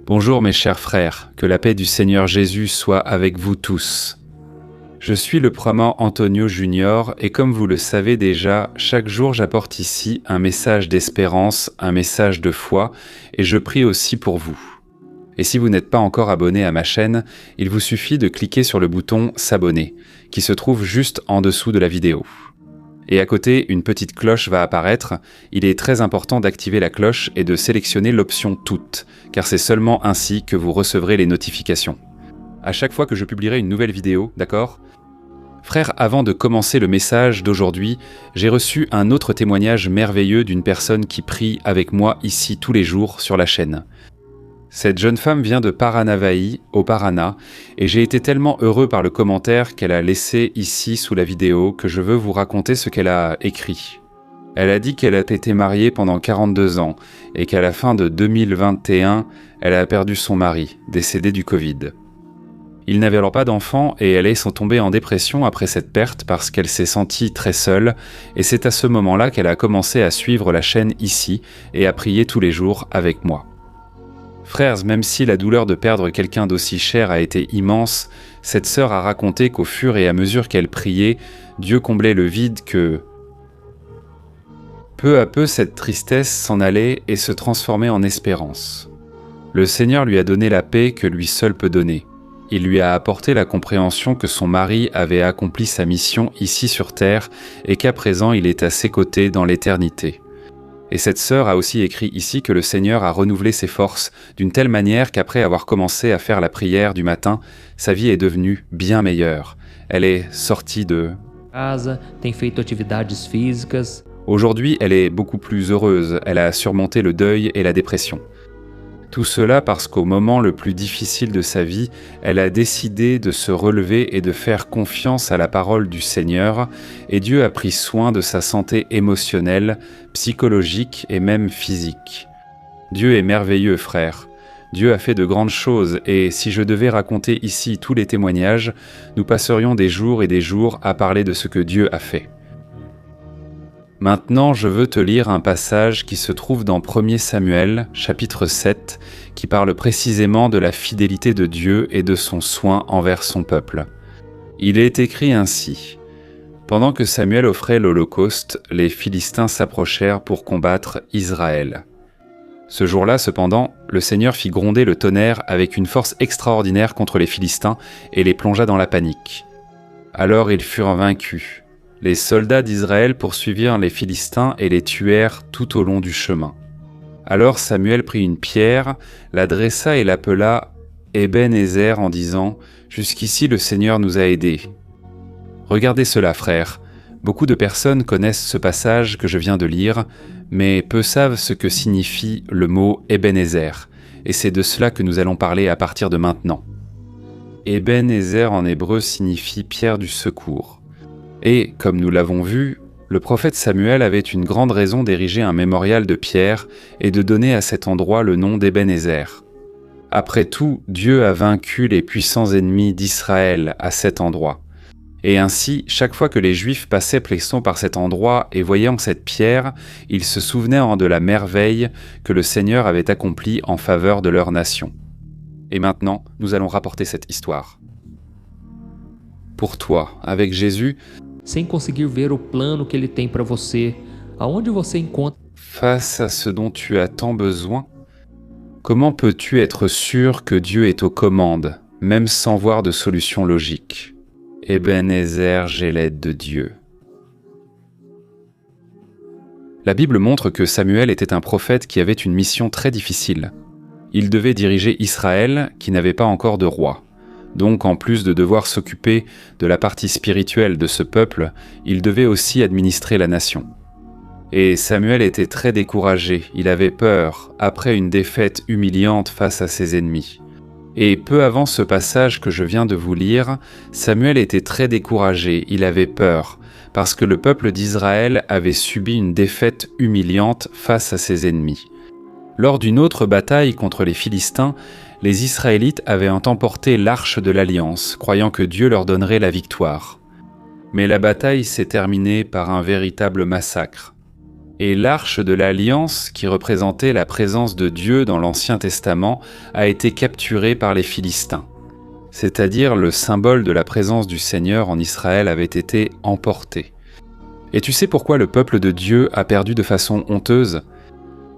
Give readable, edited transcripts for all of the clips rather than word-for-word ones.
Bonjour mes chers frères, que la paix du Seigneur Jésus soit avec vous tous. Je suis le promant Antonio Junior et comme vous le savez déjà, chaque jour j'apporte ici un message d'espérance, un message de foi et je prie aussi pour vous. Et si vous n'êtes pas encore abonné à ma chaîne, il vous suffit de cliquer sur le bouton « S'abonner » qui se trouve juste en dessous de la vidéo. Et à côté, une petite cloche va apparaître. Il est très important d'activer la cloche et de sélectionner l'option « Toutes » car c'est seulement ainsi que vous recevrez les notifications. À chaque fois que je publierai une nouvelle vidéo, d'accord ? Frères, avant de commencer le message d'aujourd'hui, j'ai reçu un autre témoignage merveilleux d'une personne qui prie avec moi ici tous les jours sur la chaîne. Cette jeune femme vient de Paranavaí, au Paraná, et j'ai été tellement heureux par le commentaire qu'elle a laissé ici sous la vidéo que je veux vous raconter ce qu'elle a écrit. Elle a dit qu'elle a été mariée pendant 42 ans et qu'à la fin de 2021, elle a perdu son mari, décédé du Covid. Ils n'avaient alors pas d'enfants et elle est tombée en dépression après cette perte parce qu'elle s'est sentie très seule et c'est à ce moment-là qu'elle a commencé à suivre la chaîne ici et à prier tous les jours avec moi. Frères, même si la douleur de perdre quelqu'un d'aussi cher a été immense, cette sœur a raconté qu'au fur et à mesure qu'elle priait, Dieu comblait le vide que... Peu à peu, cette tristesse s'en allait et se transformait en espérance. Le Seigneur lui a donné la paix que lui seul peut donner. Il lui a apporté la compréhension que son mari avait accompli sa mission ici sur terre et qu'à présent il est à ses côtés dans l'éternité. Et cette sœur a aussi écrit ici que le Seigneur a renouvelé ses forces d'une telle manière qu'après avoir commencé à faire la prière du matin, sa vie est devenue bien meilleure. Elle est sortie de... tem feito atividades físicas. Aujourd'hui, elle est beaucoup plus heureuse, elle a surmonté le deuil et la dépression. Tout cela parce qu'au moment le plus difficile de sa vie, elle a décidé de se relever et de faire confiance à la parole du Seigneur, et Dieu a pris soin de sa santé émotionnelle, psychologique et même physique. Dieu est merveilleux, frère. Dieu a fait de grandes choses, et si je devais raconter ici tous les témoignages, nous passerions des jours et des jours à parler de ce que Dieu a fait. Maintenant, je veux te lire un passage qui se trouve dans 1 Samuel, chapitre 7, qui parle précisément de la fidélité de Dieu et de son soin envers son peuple. Il est écrit ainsi. Pendant que Samuel offrait l'Holocauste, les Philistins s'approchèrent pour combattre Israël. Ce jour-là, cependant, le Seigneur fit gronder le tonnerre avec une force extraordinaire contre les Philistins et les plongea dans la panique. Alors ils furent vaincus. Les soldats d'Israël poursuivirent les Philistins et les tuèrent tout au long du chemin. Alors Samuel prit une pierre, la dressa et l'appela Eben-Ezer en disant « Jusqu'ici le Seigneur nous a aidés. » Regardez cela, frères. Beaucoup de personnes connaissent ce passage que je viens de lire, mais peu savent ce que signifie le mot Eben-Ezer, et c'est de cela que nous allons parler à partir de maintenant. Eben-Ezer en hébreu signifie pierre du secours. Et, comme nous l'avons vu, le prophète Samuel avait une grande raison d'ériger un mémorial de pierre et de donner à cet endroit le nom d'Eben-Ezer. Après tout, Dieu a vaincu les puissants ennemis d'Israël à cet endroit. Et ainsi, chaque fois que les Juifs passaient plessant par cet endroit et voyant cette pierre, ils se souvenaient de la merveille que le Seigneur avait accomplie en faveur de leur nation. Et maintenant, nous allons rapporter cette histoire. Pour toi, avec Jésus, Sem conseguir ver o plano que ele tem para você, aonde você encontra face à ce dont tu as tant besoin, comment peux-tu être sûr que Dieu est aux commandes, même sans voir de solution logique? Eben-Ezer, j'ai l'aide de Dieu. La Bible montre que Samuel était un prophète qui avait une mission très difficile. Il devait diriger Israël, qui n'avait pas encore de roi. Donc, en plus de devoir s'occuper de la partie spirituelle de ce peuple, il devait aussi administrer la nation. Et Samuel était très découragé, il avait peur, après une défaite humiliante face à ses ennemis. Et peu avant ce passage que je viens de vous lire, Samuel était très découragé, il avait peur, parce que le peuple d'Israël avait subi une défaite humiliante face à ses ennemis. Lors d'une autre bataille contre les Philistins, les Israélites avaient emporté l'arche de l'Alliance, croyant que Dieu leur donnerait la victoire. Mais la bataille s'est terminée par un véritable massacre. Et l'arche de l'Alliance, qui représentait la présence de Dieu dans l'Ancien Testament, a été capturée par les Philistins. C'est-à-dire le symbole de la présence du Seigneur en Israël avait été emporté. Et tu sais pourquoi le peuple de Dieu a perdu de façon honteuse ?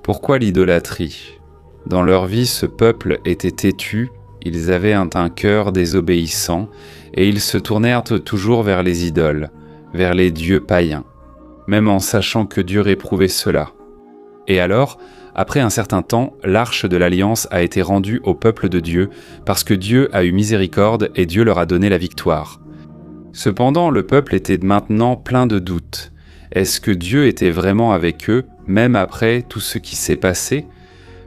Pourquoi l'idolâtrie ? Dans leur vie, ce peuple était têtu, ils avaient un cœur désobéissant, et ils se tournèrent toujours vers les idoles, vers les dieux païens, même en sachant que Dieu réprouvait cela. Et alors, après un certain temps, l'arche de l'Alliance a été rendue au peuple de Dieu, parce que Dieu a eu miséricorde et Dieu leur a donné la victoire. Cependant, le peuple était maintenant plein de doutes. Est-ce que Dieu était vraiment avec eux, même après tout ce qui s'est passé ?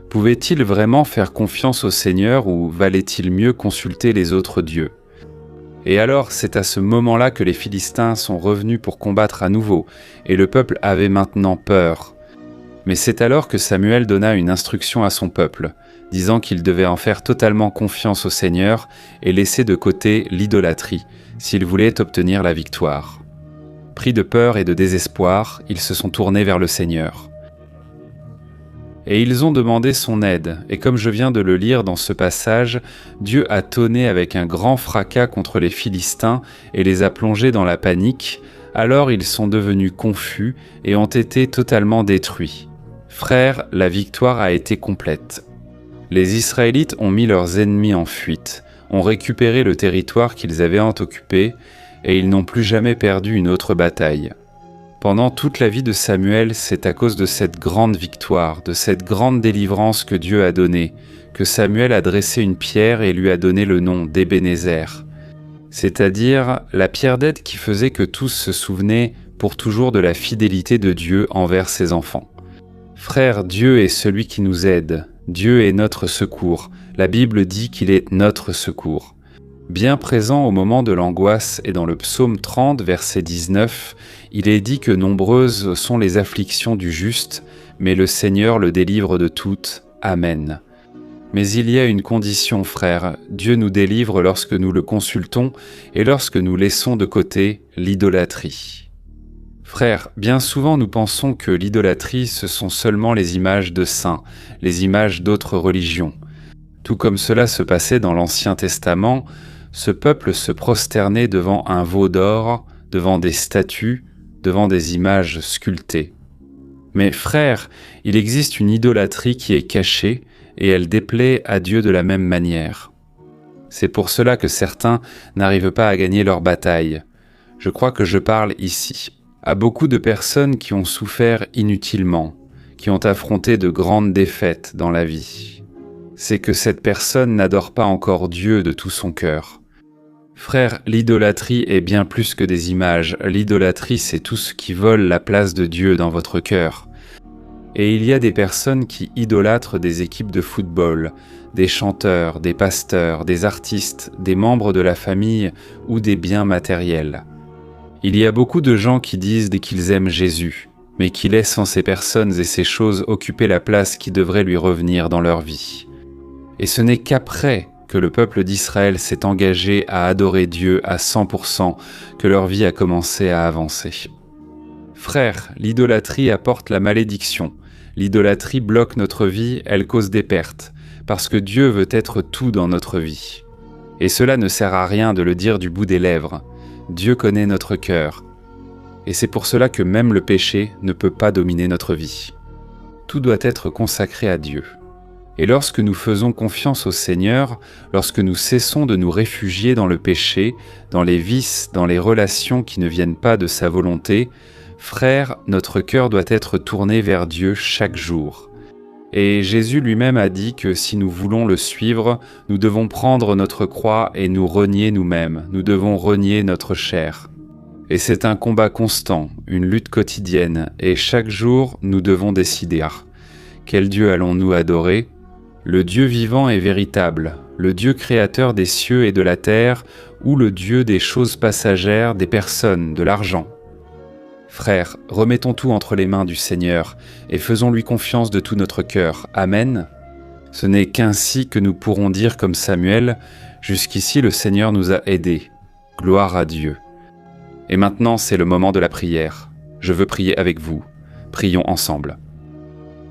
Pouvait-il vraiment faire confiance au Seigneur ou valait-il mieux consulter les autres dieux ? Et alors, c'est à ce moment-là que les Philistins sont revenus pour combattre à nouveau, et le peuple avait maintenant peur. Mais c'est alors que Samuel donna une instruction à son peuple, disant qu'il devait en faire totalement confiance au Seigneur et laisser de côté l'idolâtrie, s'il voulait obtenir la victoire. Pris de peur et de désespoir, ils se sont tournés vers le Seigneur. Et ils ont demandé son aide, et comme je viens de le lire dans ce passage, Dieu a tonné avec un grand fracas contre les Philistins et les a plongés dans la panique, alors ils sont devenus confus et ont été totalement détruits. Frères, la victoire a été complète. Les Israélites ont mis leurs ennemis en fuite, ont récupéré le territoire qu'ils avaient occupé, et ils n'ont plus jamais perdu une autre bataille. Pendant toute la vie de Samuel, c'est à cause de cette grande victoire, de cette grande délivrance que Dieu a donnée, que Samuel a dressé une pierre et lui a donné le nom d'Ébenézer, c'est-à-dire la pierre d'aide qui faisait que tous se souvenaient pour toujours de la fidélité de Dieu envers ses enfants. Frères, Dieu est celui qui nous aide, Dieu est notre secours, la Bible dit qu'il est notre secours. Bien présent au moment de l'angoisse et dans le psaume 30, verset 19, il est dit que nombreuses sont les afflictions du juste, mais le Seigneur le délivre de toutes. Amen. Mais il y a une condition, frères, Dieu nous délivre lorsque nous le consultons et lorsque nous laissons de côté l'idolâtrie. Frères, bien souvent nous pensons que l'idolâtrie ce sont seulement les images de saints, les images d'autres religions. Tout comme cela se passait dans l'Ancien Testament, ce peuple se prosternait devant un veau d'or, devant des statues, devant des images sculptées. Mais frères, il existe une idolâtrie qui est cachée et elle déplaît à Dieu de la même manière. C'est pour cela que certains n'arrivent pas à gagner leur bataille. Je crois que je parle ici à beaucoup de personnes qui ont souffert inutilement, qui ont affronté de grandes défaites dans la vie. C'est que cette personne n'adore pas encore Dieu de tout son cœur. Frère, l'idolâtrie est bien plus que des images. L'idolâtrie, c'est tout ce qui vole la place de Dieu dans votre cœur. Et il y a des personnes qui idolâtrent des équipes de football, des chanteurs, des pasteurs, des artistes, des membres de la famille ou des biens matériels. Il y a beaucoup de gens qui disent qu'ils aiment Jésus, mais qui laissent en ces personnes et ces choses occuper la place qui devrait lui revenir dans leur vie. Et ce n'est qu'après que le peuple d'Israël s'est engagé à adorer Dieu à 100% que leur vie a commencé à avancer. Frères, l'idolâtrie apporte la malédiction. L'idolâtrie bloque notre vie, elle cause des pertes, parce que Dieu veut être tout dans notre vie. Et cela ne sert à rien de le dire du bout des lèvres. Dieu connaît notre cœur. Et c'est pour cela que même le péché ne peut pas dominer notre vie. Tout doit être consacré à Dieu. Et lorsque nous faisons confiance au Seigneur, lorsque nous cessons de nous réfugier dans le péché, dans les vices, dans les relations qui ne viennent pas de sa volonté, frères, notre cœur doit être tourné vers Dieu chaque jour. Et Jésus lui-même a dit que si nous voulons le suivre, nous devons prendre notre croix et nous renier nous-mêmes, nous devons renier notre chair. Et c'est un combat constant, une lutte quotidienne, et chaque jour nous devons décider. Quel Dieu allons-nous adorer ? Le Dieu vivant et véritable, le Dieu créateur des cieux et de la terre, ou le Dieu des choses passagères, des personnes, de l'argent. Frères, remettons tout entre les mains du Seigneur et faisons-lui confiance de tout notre cœur. Amen. Ce n'est qu'ainsi que nous pourrons dire comme Samuel, « Jusqu'ici le Seigneur nous a aidés. Gloire à Dieu. » Et maintenant c'est le moment de la prière. Je veux prier avec vous. Prions ensemble.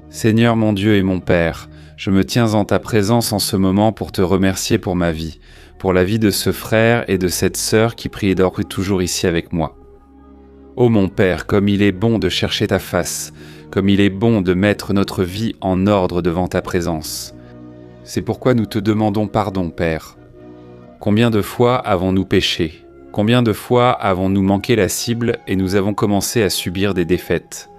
Seigneur mon Dieu et mon Père, je me tiens en ta présence en ce moment pour te remercier pour ma vie, pour la vie de ce frère et de cette sœur qui prie et dort toujours ici avec moi. Ô mon Père, comme il est bon de chercher ta face, comme il est bon de mettre notre vie en ordre devant ta présence. C'est pourquoi nous te demandons pardon, Père. Combien de fois avons-nous péché? Combien de fois avons-nous manqué la cible et nous avons commencé à subir des défaites?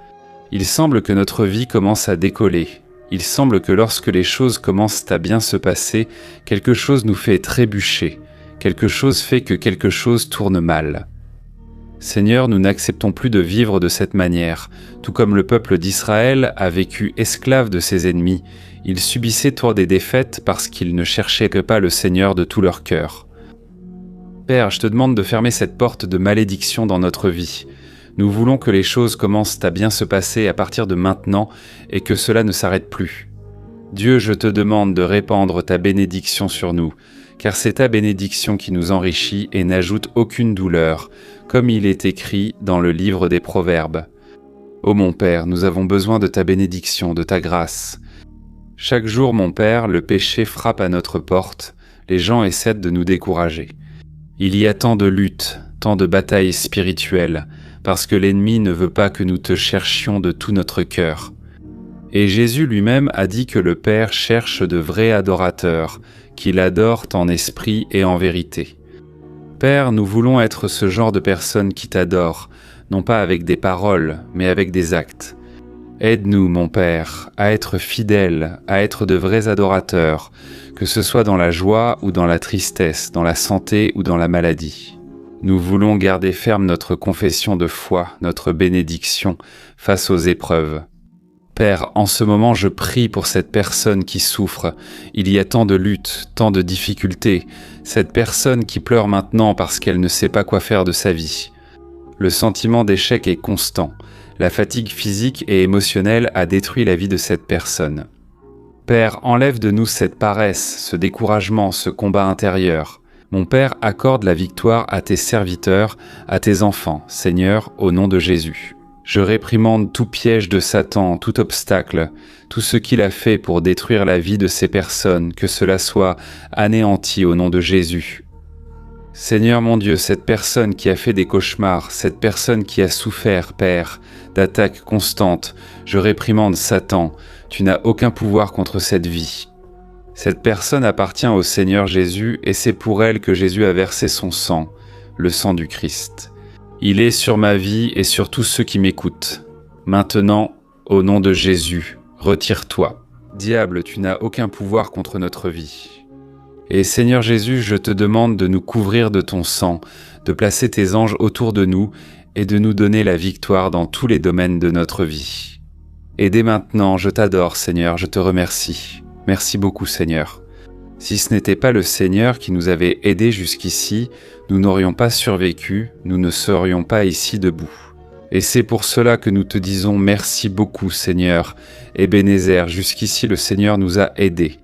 Il semble que notre vie commence à décoller. Il semble que lorsque les choses commencent à bien se passer, quelque chose nous fait trébucher. Quelque chose fait que quelque chose tourne mal. Seigneur, nous n'acceptons plus de vivre de cette manière. Tout comme le peuple d'Israël a vécu esclave de ses ennemis, ils subissaient tant des défaites parce qu'ils ne cherchaient que pas le Seigneur de tout leur cœur. Père, je te demande de fermer cette porte de malédiction dans notre vie. Nous voulons que les choses commencent à bien se passer à partir de maintenant et que cela ne s'arrête plus. Dieu, je te demande de répandre ta bénédiction sur nous, car c'est ta bénédiction qui nous enrichit et n'ajoute aucune douleur, comme il est écrit dans le livre des Proverbes. Ô mon Père, nous avons besoin de ta bénédiction, de ta grâce. Chaque jour, mon Père, le péché frappe à notre porte, les gens essaient de nous décourager. Il y a tant de luttes, tant de batailles spirituelles, parce que l'ennemi ne veut pas que nous te cherchions de tout notre cœur. Et Jésus lui-même a dit que le Père cherche de vrais adorateurs, qui l'adorent en esprit et en vérité. Père, nous voulons être ce genre de personnes qui t'adorent, non pas avec des paroles, mais avec des actes. Aide-nous, mon Père, à être fidèles, à être de vrais adorateurs, que ce soit dans la joie ou dans la tristesse, dans la santé ou dans la maladie. Nous voulons garder ferme notre confession de foi, notre bénédiction face aux épreuves. Père, en ce moment, je prie pour cette personne qui souffre. Il y a tant de luttes, tant de difficultés. Cette personne qui pleure maintenant parce qu'elle ne sait pas quoi faire de sa vie. Le sentiment d'échec est constant. La fatigue physique et émotionnelle a détruit la vie de cette personne. Père, enlève de nous cette paresse, ce découragement, ce combat intérieur. Mon Père, accorde la victoire à tes serviteurs, à tes enfants, Seigneur, au nom de Jésus. Je réprimande tout piège de Satan, tout obstacle, tout ce qu'il a fait pour détruire la vie de ces personnes, que cela soit anéanti au nom de Jésus. Seigneur mon Dieu, cette personne qui a fait des cauchemars, cette personne qui a souffert, Père, d'attaques constantes, je réprimande Satan, tu n'as aucun pouvoir contre cette vie. Cette personne appartient au Seigneur Jésus et c'est pour elle que Jésus a versé son sang, le sang du Christ. Il est sur ma vie et sur tous ceux qui m'écoutent. Maintenant, au nom de Jésus, retire-toi. Diable, tu n'as aucun pouvoir contre notre vie. Et Seigneur Jésus, je te demande de nous couvrir de ton sang, de placer tes anges autour de nous et de nous donner la victoire dans tous les domaines de notre vie. Et dès maintenant, je t'adore Seigneur, je te remercie. Merci beaucoup Seigneur. Si ce n'était pas le Seigneur qui nous avait aidés jusqu'ici, nous n'aurions pas survécu, nous ne serions pas ici debout. Et c'est pour cela que nous te disons merci beaucoup Seigneur. Ebenezer, jusqu'ici le Seigneur nous a aidés.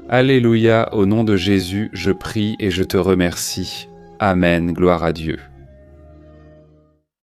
Alléluia, au nom de Jésus, je prie et je te remercie. Amen, gloire à Dieu.